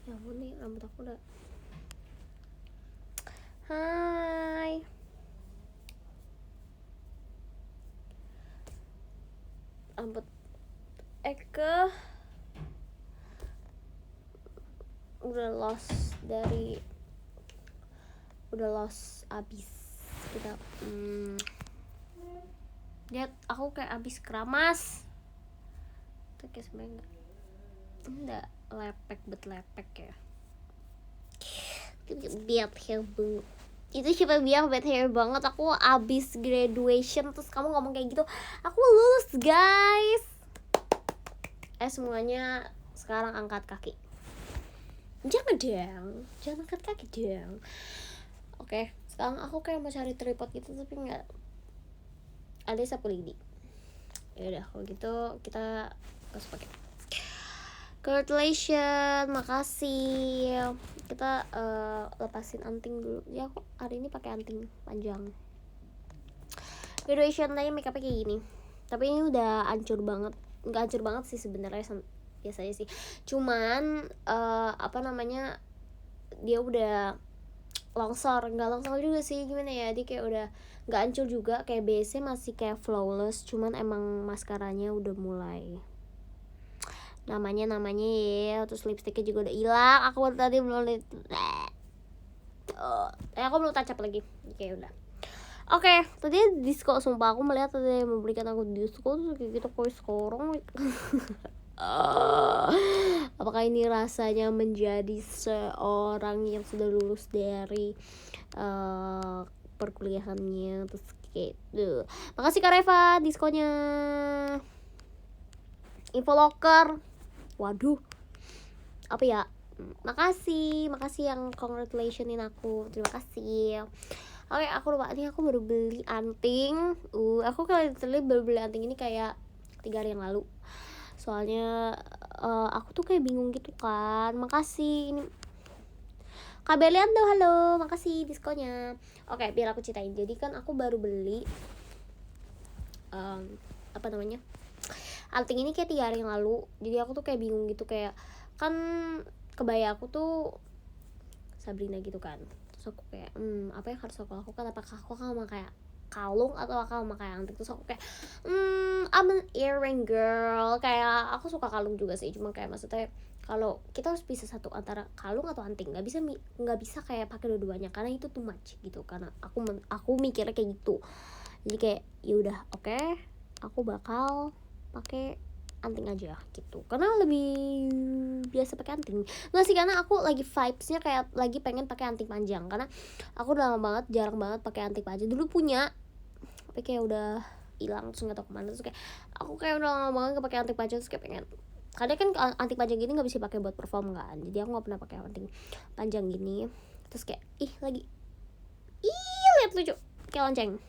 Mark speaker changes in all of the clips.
Speaker 1: Ya ampun nih, rambut aku udah. Hai. Rambut Eke udah lost abis kita. Lihat aku kayak abis keramas. Itu kayak sebenarnya enggak lepek ya. Bad hair banget. Itu siapa bilang bad hair banget? Aku abis graduation terus kamu ngomong kayak gitu. Aku lulus guys. Semuanya sekarang angkat kaki. Jangan angkat kaki dong. Oke, sekarang aku kayak mau cari tripod gitu tapi nggak ada sapu lidi. Ya udah kalau gitu kita kasih pakai. Congratulations, makasih. Kita lepasin anting dulu. Ya aku hari ini pakai anting panjang. Graduation day makeupnya kayak gini. Tapi ini udah hancur banget. Nggak hancur banget sih sebenarnya, biasanya sih. Cuman dia udah nggak longsor juga sih, gimana ya, dia kayak udah nggak hancur juga, kayak base masih kayak flawless, cuman emang maskaranya udah mulai namanya ya, terus lipstiknya juga udah hilang. Aku tadi belum aku belum touch up lagi, kayak udah. Oke, tadi disco, sumpah aku melihat tadi memberikan aku disco terus kayak gitu, kok sekarang apakah ini rasanya menjadi seorang yang sudah lulus dari perkuliahannya, terus gitu. Makasih Kak Reva diskonya. Info locker, waduh, apa ya, makasih yang congratulationin aku, terima kasih. Oke, aku lupa nih, aku baru beli anting. Aku baru beli anting ini kayak 3 hari yang lalu. Soalnya aku tuh kayak bingung gitu kan. Makasih ini Kak Belian tuh, halo, makasih diskonya. Oke, biar aku ceritain. Jadi kan aku baru beli anting ini kayak 3 hari yang lalu. Jadi aku tuh kayak bingung gitu, kayak kan kebaya aku tuh Sabrina gitu kan. Terus aku kayak apa yang harus aku lakukan, apakah aku akan kayak kalung atau akan memakai anting. Terus aku kayak I'm an earring girl, kayak aku suka kalung juga sih, cuma kayak maksudnya kalau kita harus bisa satu antara kalung atau anting, nggak bisa kayak pakai dua-duanya karena itu too much gitu, karena aku mikirnya kayak gitu. Jadi kayak yaudah, oke, aku bakal pakai anting aja gitu, karena lebih biasa pakai anting. Nggak sih, karena aku lagi vibesnya kayak lagi pengen pakai anting panjang, karena aku udah lama banget jarang banget pakai anting panjang. Dulu punya tapi kayak udah hilang terus nggak tahu kemana. Terus kayak aku kayak udah lama banget gak pakai anting panjang, terus kayak pengen, kadang kan anting panjang gini nggak bisa pakai buat perform kan, jadi aku nggak pernah pakai anting panjang gini. Terus kayak lihat lucu kayak lonceng.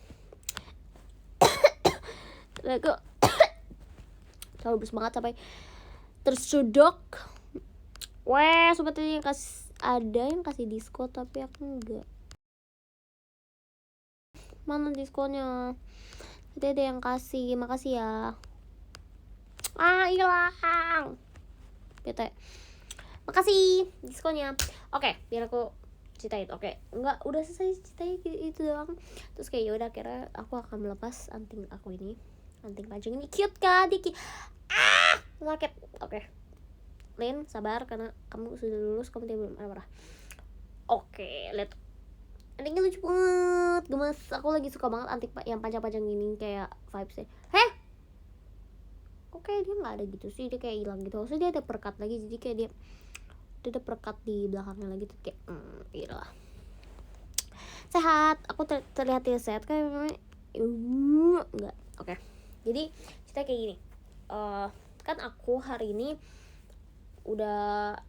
Speaker 1: Aku selalu bersemangat sampai tersudok. Sobat yang ada yang kasih diskon tapi aku enggak. Mana diskonnya? Tadi ada yang kasih, makasih ya. Hilang. Bete. Makasih diskonnya. Oke, biar aku ceritain. Oke, enggak, udah selesai ceritain itu doang. Terus kayak yaudah, kira aku akan melepas anting aku ini, anting panjang ini. Cute kan, Diki? Sakit. Oke, Lin, sabar karena kamu sudah lulus, kamu tidak belum marah. Oke, lihat. Antingnya lucu banget, gemes. Aku lagi suka banget anting yang panjang-panjang gini, kayak vibesnya. Oke, dia nggak ada gitu sih, dia kayak hilang gitu. Maksudnya dia ada perekat lagi, jadi kayak dia ada perekat di belakangnya lagi tuh, kayak gitu lah. Sehat, aku terlihat ya sehat kayak memang enggak. Oke, jadi cerita kayak gini. Kan aku hari ini udah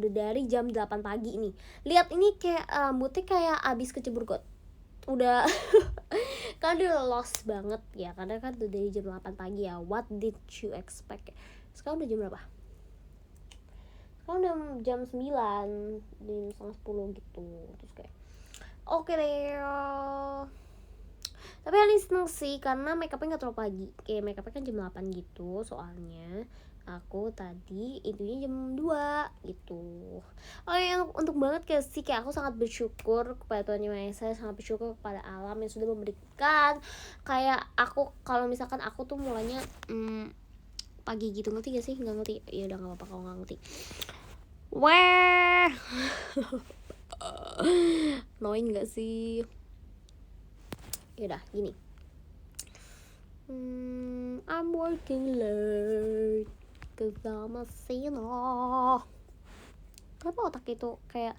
Speaker 1: dari jam 8 pagi nih. Lihat ini kayak rambutnya kayak abis kecebur got. Udah kan udah lost banget ya, karena kan udah dari jam 8 pagi ya. What did you expect? Sekarang udah jam berapa? Sekarang udah jam 9, jam setengah 10 gitu. Terus kayak oke deh. Tapi Alin seneng sih karena makeupnya gak terlalu pagi. Kayak makeupnya kan jam 8 gitu soalnya. Aku tadi intinya jam 2 gitu. Oh ya, untuk banget kayak aku sangat bersyukur kepada Tuhan Yang Maha Esa, sangat bersyukur kepada alam yang sudah memberikan kayak aku, kalau misalkan aku tuh mulanya pagi gitu, ngerti gak sih? Nggak ngerti, ya udah nggak apa-apa kalau nggak ngerti. Wah, annoying gak sih? Yaudah gini, I'm working late cause I'm a sinner. Kenapa otak itu kayak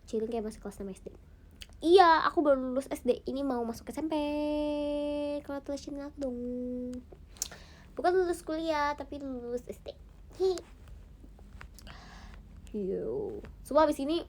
Speaker 1: Cilin kayak masih kelas 6 SD. Iya, aku baru lulus SD, ini mau masuk SMP. Congratulations dong. Bukan lulus kuliah, tapi lulus SD. Yo. Semua abis ini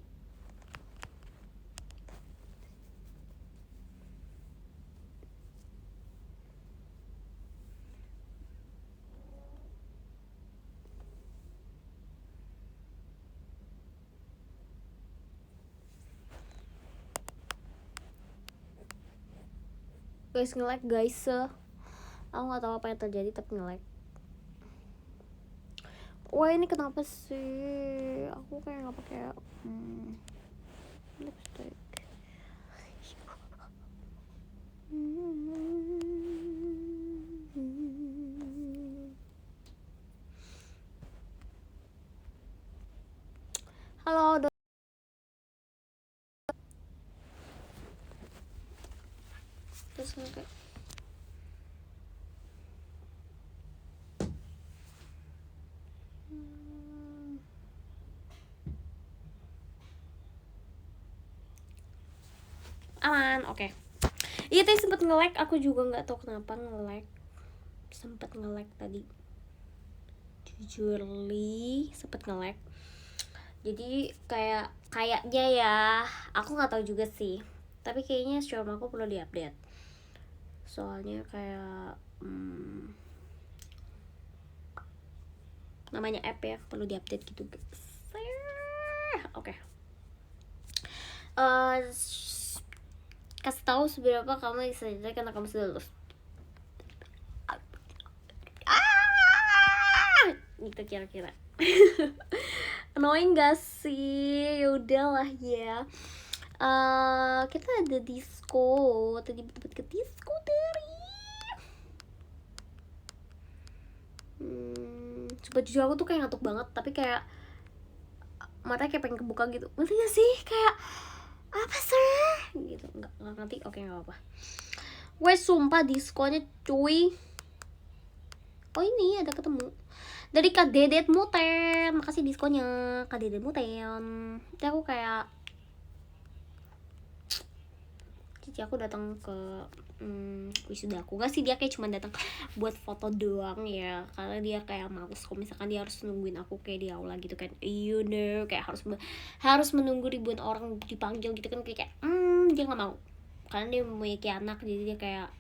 Speaker 1: guys nge-lag guys. Aku nggak tahu apa yang terjadi tapi nge-lag. Wah, ini kenapa sih? Aku kayak nggak pakai lipstick. Halo, terus kayak aman, oke. Iya tadi sempet nge-lag, aku juga nggak tahu kenapa nge-lag. Sempet nge-lag tadi. Jujurly sempet nge-lag. Jadi kayaknya ya, aku nggak tahu juga sih. Tapi kayaknya stream aku perlu diupdate. Soalnya kayak namanya app ya, perlu diupdate gitu guys. Oke. Kasih tahu seberapa kamu disadari karena kamu sudah lulus. Gitu kira-kira. Annoying gak sih? Yaudahlah ya. Kita ada disco. Tadi betul ke disco dari. Coba jujur aku tuh kayak ngantuk banget, tapi kayak mata kayak pengen kebuka gitu. Ngerti gak sih? Kayak apa sih? Gitu. Enggak ngerti. Oke, enggak apa-apa. Wes sumpah diskonya cuy. Oh ini ada ketemu dari Kak Dedet Muten, makasih diskonya Kak Dedet Muten. Tapi aku kayak cici aku datang ke wisuda aku, gak sih dia kayak cuma datang buat foto doang ya, karena dia kayak males kalau misalkan dia harus nungguin aku kayak di aula gitu kan, you know, kayak harus menunggu ribuan orang dipanggil gitu kan, kayak dia nggak mau karena dia memiliki anak, jadi dia kayak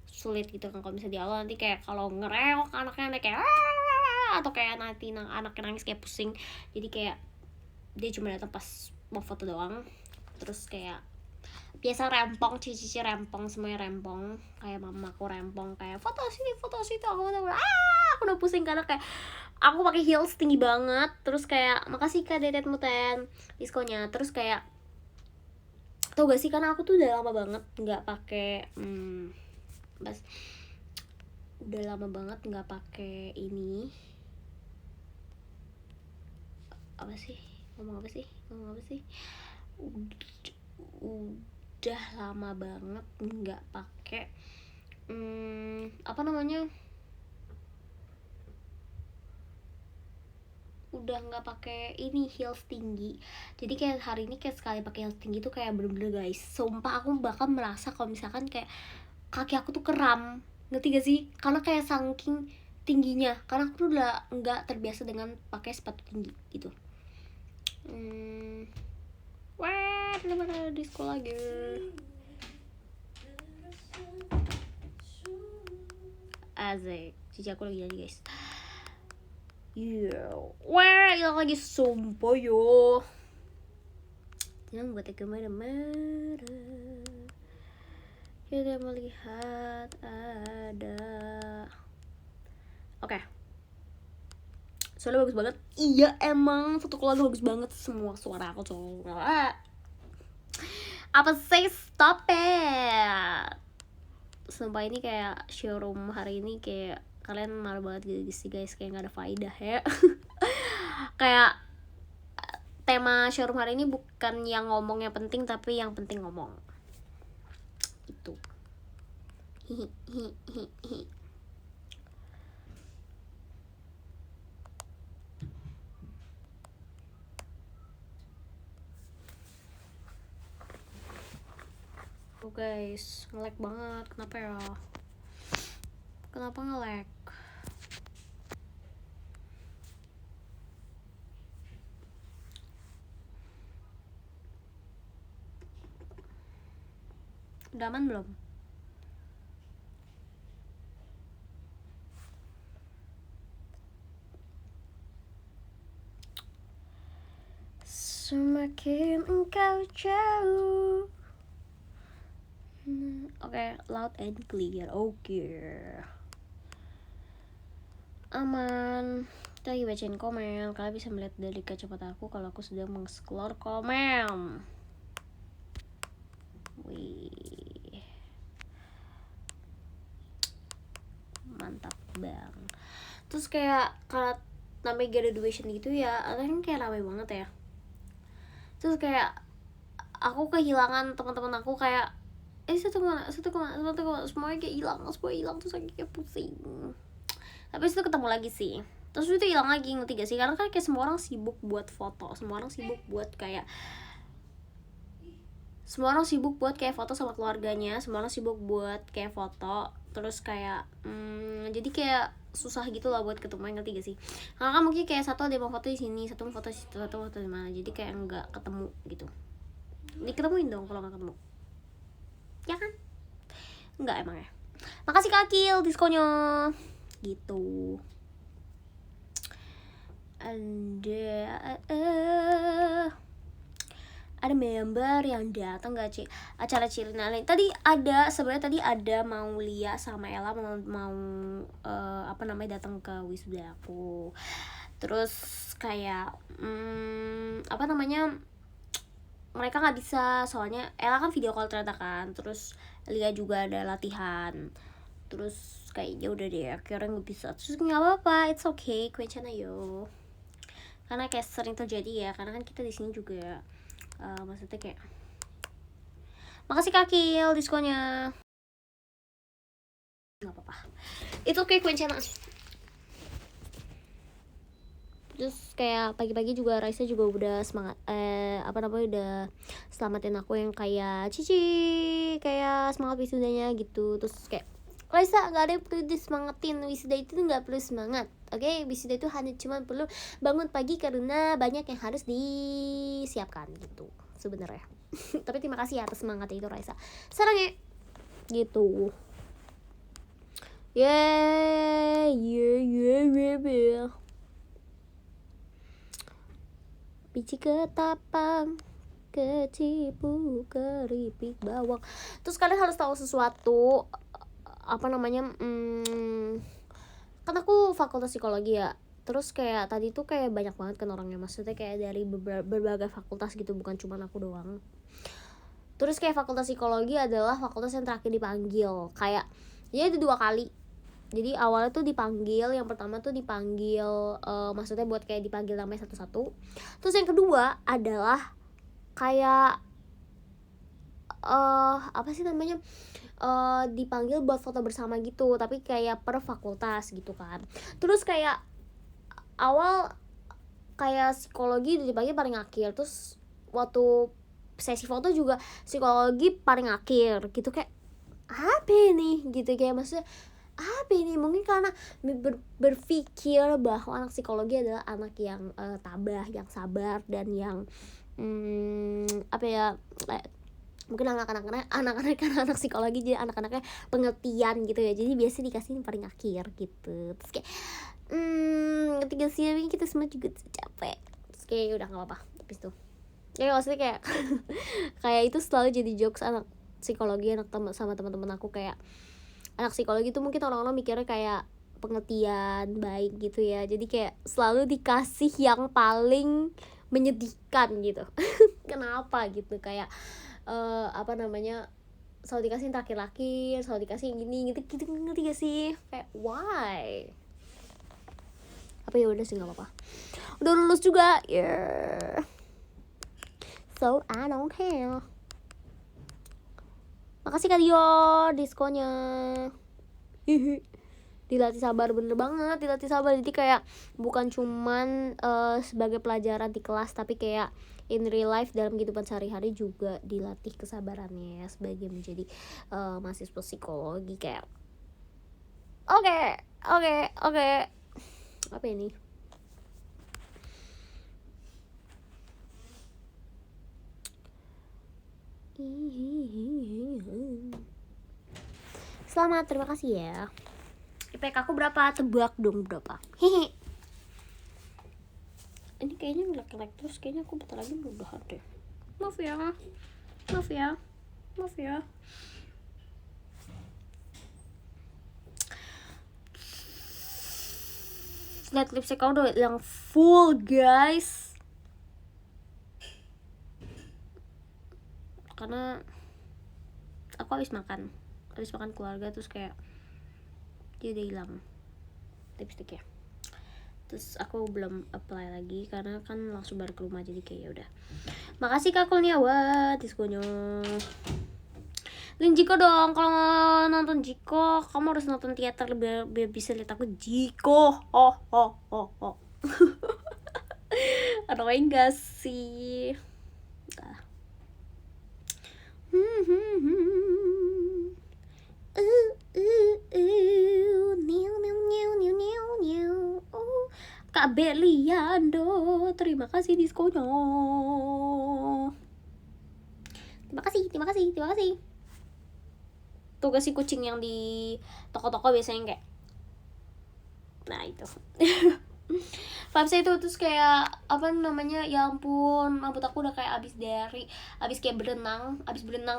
Speaker 1: sulit gitu kan kalau misalnya di aula, nanti kayak kalau ngereok anaknya kayak atau kayak nanti anaknya nangis kayak pusing, jadi kayak dia cuma datang pas mau foto doang. Terus kayak biasa rempong, cici rempong, semuanya rempong, kayak mamaku rempong, kayak foto sini aku udah pusing karena kayak aku pakai heels tinggi banget. Terus kayak makasih Kak Dedet Muten diskonya. Terus kayak tau gak sih, karena aku tuh udah lama banget nggak pakai udah lama banget nggak pakai ini, ngomong apa sih udah lama banget nggak pakai udah nggak pakai ini heels tinggi. Jadi kayak hari ini kayak sekali pakai heels tinggi tuh kayak bener-bener guys, sumpah aku bakal merasa kalau misalkan kayak kaki aku tuh kram, ngerti gak sih? Karena kayak saking tingginya, karena aku tuh udah nggak terbiasa dengan pakai sepatu tinggi gitu. Wah, bener-bener ada di sekolah lagi. Asik, cici aku lagi jadi guys. Wah, hilang lagi sumpah yo. Jangan buat aku marah-marah. Kita melihat ada. Oke. Soalnya bagus banget. Iya emang satu keluarga bagus banget, semua suara aku cowok. Apa sih, stop it. Sumpah ini kayak showroom hari ini kayak kalian marah banget gitu sih guys, kayak gak ada faedah ya. Kayak tema showroom hari ini bukan yang ngomongnya penting, tapi yang penting ngomong. Itu. Hihihihi. Oh guys, nge-lag banget. Kenapa ya? Kenapa nge-lag? Udah aman belum? Semakin engkau jauh. Oke, loud and clear. Oke. Aman. Kita lagi bacain komen. Kalian bisa melihat dari kacamata aku kalau aku sedang mengeksplor komen. Wih. Mantap bang. Terus kayak kalau namanya graduation gitu ya, kan kayak rame banget ya. Terus kayak aku kehilangan teman-teman aku, kayak satu kemana semuanya kayak hilang, terus lagi kayak pusing. Tapi itu ketemu lagi sih, terus itu hilang lagi, ngerti gak sih? Karena kan kayak semua orang sibuk buat foto, semua orang sibuk buat kayak foto sama keluarganya, semua orang sibuk buat kayak foto, terus kayak jadi kayak susah gitu lah buat ketemu, ngerti gak sih? Karena kan mungkin kayak satu ada yang mau foto di sini, satu mau foto di situ, satu foto di mana, jadi kayak nggak ketemu gitu. Diketemuin dong kalau nggak ketemu, ya kan? Nggak emang ya. Makasih Kak Akil diskonnya gitu. Ada member yang datang gak Ci? Acara Cirina tadi ada, sebenarnya tadi ada mau Lia sama Ella mau apa namanya datang ke wisuda aku. Terus kayak apa namanya, mereka nggak bisa soalnya Ella kan video call ternyata kan, terus Lia juga ada latihan, terus kayak ya udah deh akhirnya nggak bisa. Terus nggak apa-apa, it's okay, kuencana yo, karena kayak sering terjadi ya, karena kan kita di sini juga maksudnya kayak makasih Kakil diskonnya, nggak apa-apa, itu kayak kuencana. Terus kayak pagi-pagi juga Raisa juga udah semangat apa namanya, udah selamatin aku yang kayak Cici, kayak semangat wisudanya gitu. Terus kayak Raisa gak ada yang perlu disemangatin, wisuda itu gak perlu semangat, oke? Wisuda itu hanya cuma perlu bangun pagi karena banyak yang harus disiapkan gitu sebenarnya. Tapi terima kasih atas semangatnya itu Raisa, sarang ya gitu. Yeah. Biji ketapang, kecipu, keripik bawang. Terus kalian harus tahu sesuatu, apa namanya, kan aku fakultas psikologi ya. Terus kayak tadi tuh kayak banyak banget kan orangnya, maksudnya kayak dari berbagai fakultas gitu, bukan cuma aku doang. Terus kayak fakultas psikologi adalah fakultas yang terakhir dipanggil, kayak ya itu 2 kali. Jadi awalnya tuh dipanggil, yang pertama tuh dipanggil maksudnya buat kayak dipanggil namanya satu-satu. Terus yang kedua adalah kayak apa sih namanya, dipanggil buat foto bersama gitu, tapi kayak per fakultas gitu kan. Terus kayak awal kayak psikologi dipanggil paling akhir, terus waktu sesi foto juga psikologi paling akhir gitu, kayak apa nih gitu, kayak maksudnya apa ini, mungkin karena berpikir bahwa anak psikologi adalah anak yang tabah, yang sabar, dan yang apa ya, mungkin anak psikologi jadi anak-anaknya pengertian gitu ya, jadi biasa dikasih yang paling akhir gitu. Terus kayak ketika siang kita semua juga capek, terus kayak udah nggak apa-apa. Habis itu ya maksudnya kayak kayak itu selalu jadi jokes anak psikologi, sama teman-teman aku, kayak anak psikologi itu mungkin orang-orang mikirnya kayak pengertian baik gitu ya, jadi kayak selalu dikasih yang paling menyedihkan gitu. Kenapa gitu, kayak apa namanya, selalu dikasih yang laki-laki, selalu dikasih yang gini gitu gitu, ngerti gak sih? Kayak why? Apa ya udah sih, nggak apa-apa, udah lulus juga ya, so I don't care. Makasih Kak Dio diskonnya. Dilatih sabar, bener banget, dilatih sabar. Jadi kayak bukan cuman sebagai pelajaran di kelas, tapi kayak in real life dalam kehidupan sehari-hari juga dilatih kesabarannya ya, sebagai menjadi mahasiswa psikologi. Kayak oke. Apa ini? Selamat, terima kasih ya. IPK aku berapa? Tebak dong berapa. Hehe. Ini kayaknya ngelek-ngelek terus, kayaknya aku bentar lagi mudahan deh. Maaf ya. Lihat lipstick aku udah yang full guys, karena aku habis makan keluarga, terus kayak dia udah hilang lipsticknya. Terus aku belum apply lagi karena kan langsung balik ke rumah, jadi kayak udah. Makasih Kak Kurniawan diskonnya. Link Jiko dong, kalau mau nonton Jiko kamu harus nonton teater biar bisa lihat aku Jiko. Annoying gak sih? Kak Beliando, terima kasih diskonnya. Terima kasih. Tuh gak sih kucing yang di toko-toko biasanya kayak, nah itu. Vibes itu terus kayak apa namanya, ya ampun, rambut aku udah kayak abis kayak berenang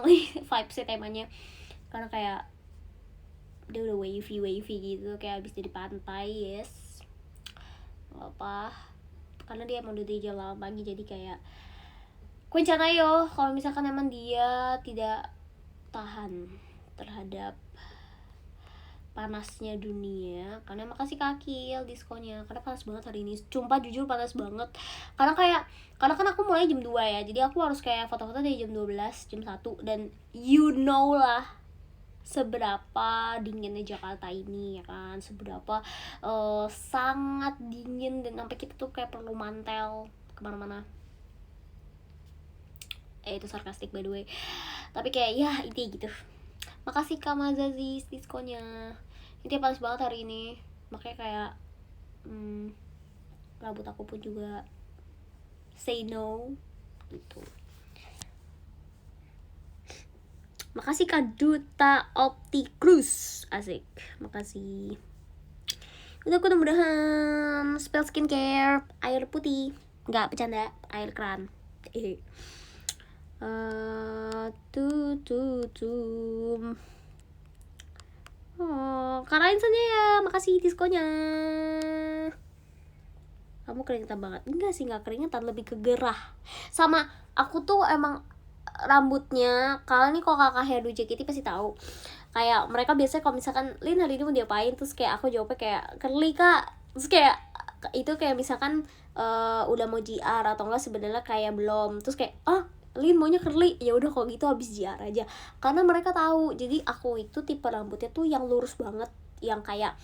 Speaker 1: nih. Vibesnya temanya, karena kayak dia udah wavy gitu, kayak abis dari pantai. Yes, gak apa, karena dia emang udah di jam 8 pagi, jadi kayak kuncana yo kalau misalkan emang dia tidak tahan terhadap panasnya dunia. Karena makasih Kakil diskonnya, karena panas banget hari ini, sumpah jujur panas banget. Karena kan aku mulai jam 2 ya, jadi aku harus kayak foto-foto dari jam 12, jam 1. Dan you know lah seberapa dinginnya Jakarta ini ya kan, seberapa sangat dingin, dan sampai kita tuh kayak perlu mantel kemana-mana. Itu sarkastik by the way, tapi kayak ya intinya gitu. Makasih Kak Mazazis diskonnya. Ini panas banget hari ini, makanya kayak rambut aku pun juga say no gitu. Makasih Kak Duta Opticruz, asik, makasih. Udah mudah-mudahan spell skincare air putih, nggak bercanda, air keran. Karain saja ya, makasih diskonnya. Kamu keringetan banget? Enggak sih, nggak keringetan, lebih ke gerah. Sama aku tuh emang rambutnya, kalau kakak hair do JKT pasti tahu. Kayak mereka biasanya kalau misalkan Lin hari ini mau diapain, terus kayak aku jawabnya kayak curly Kak. Terus kayak itu kayak misalkan udah mau JR atau enggak sebenarnya kayak belum. Terus kayak Lin maunya curly, ya udah kalau gitu habis JR aja. Karena mereka tahu, jadi aku itu tipe rambutnya tuh yang lurus banget, yang kayak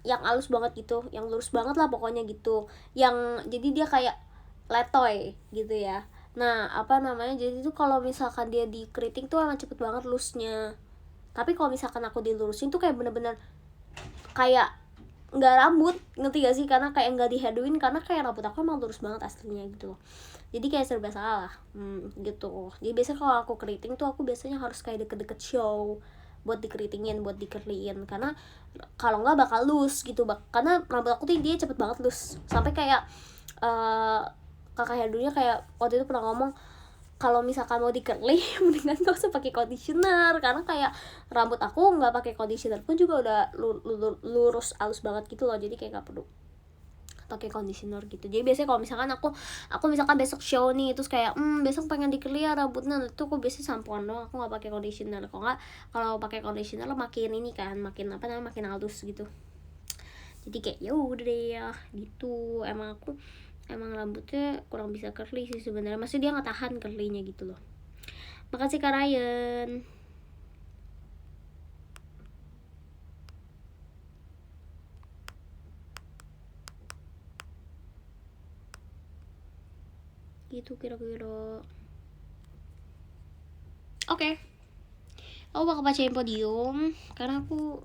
Speaker 1: yang halus banget gitu, yang lurus banget lah pokoknya gitu. Yang jadi dia kayak letoy gitu ya. Nah, apa namanya? Jadi tuh kalau misalkan dia di keriting tuh emang cepet banget loose-nya. Tapi kalau misalkan aku dilurusin tuh kayak bener-bener kayak nggak rambut, ngerti gak sih? Karena kayak nggak dihairdoin, karena kayak rambut aku emang lurus banget aslinya gitu loh. Jadi kayak serba salah gitu. Jadi biasanya kalau aku keriting tuh aku biasanya harus kayak deket-deket show buat dikeritingin, buat dikerliin, karena kalau nggak bakal loose gitu. Karena rambut aku tuh dia cepet banget loose, sampai kayak kakak hairdonya kayak waktu itu pernah ngomong, kalau misalkan mau di curly mendingan gak usah pakai conditioner, karena kayak rambut aku nggak pakai conditioner pun juga udah lurus halus banget gitu loh, jadi kayak gak perlu pakai conditioner gitu. Jadi biasanya kalau misalkan aku misalkan besok show nih, terus kayak besok pengen di curly ya rambutnya, itu aku biasanya sampoan doang, aku nggak pakai conditioner. Kalau pakai conditioner makin ini kan, makin apa namanya, makin halus gitu. Jadi kayak ya udah deh ya gitu. Emang rambutnya kurang bisa curly sih sebenarnya, maksudnya dia nggak tahan curlynya gitu loh. Makasih Kak Ryan. Gitu kira-kira. Oke. Aku bakal bacain podium karena aku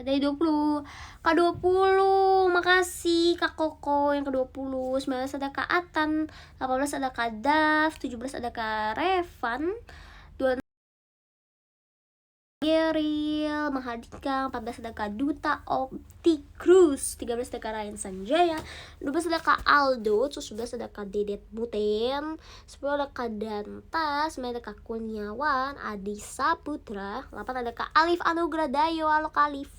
Speaker 1: dari 20 Kak 20, makasih Kak Koko yang ke 20. 19 ada Kak Atan, 18 ada Kak Dav, 17 ada Kak Revan, 26 Geril, Mahadika, 14 ada Kak Duta Opti Cruz, 13 ada Kak Ryan Sanjaya, 12 ada Kak Aldo, 17 ada Kak Dedet Buten, 10 ada Kak Danta, 9 ada Kak Kurniawan, Adi Saputra, 8 ada Kak Alif Anugrah Dayo. Halo Kak Alif.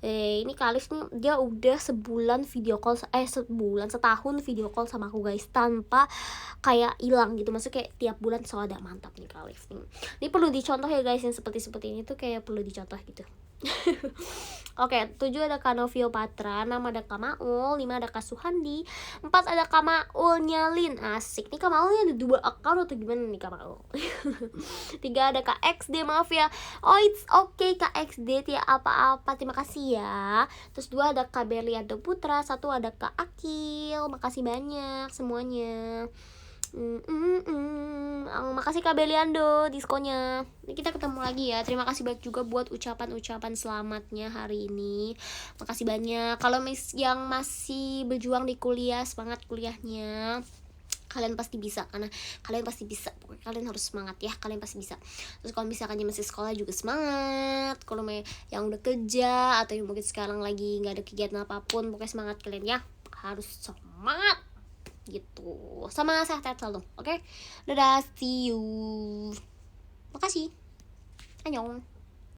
Speaker 1: Ini Kak Alif nih, dia udah setahun video call sama aku guys, tanpa kayak hilang gitu, maksudnya kayak tiap bulan selalu ada. Mantap nih Kak Alif nih. Ini perlu dicontoh ya guys, yang seperti ini tuh kayak perlu dicontoh gitu. Oke, 7 ada Kak Novio Patra, 6 ada Kak Maul, 5 ada Kak Suhandi, 4 ada Kak Maul Nyalin. Asik nih, Kak Maulnya ada 2 account atau gimana nih Kak Maul? 3 ada Kak XD, maaf ya. Oh it's okay Kak XD, tidak apa-apa, terima kasih ya. Terus 2 ada Kak Berlianto Putra, 1 ada Kak Akil. Makasih banyak semuanya. Makasih Kak Beliando diskonya. Ini kita ketemu lagi ya. Terima kasih banyak juga buat ucapan selamatnya hari ini. Makasih banyak. Kalau yang masih berjuang di kuliah, semangat kuliahnya. Kalian pasti bisa, karena kalian pasti bisa. Pokoknya kalian harus semangat ya, kalian pasti bisa. Terus kalau misalkan masih sekolah juga semangat. Kalau yang udah kerja atau yang mungkin sekarang lagi nggak ada kegiatan apapun, pokoknya semangat kalian ya. Harus semangat gitu, sama sehat-sehat selalu. Oke, dadah, see you, makasih, annyeong.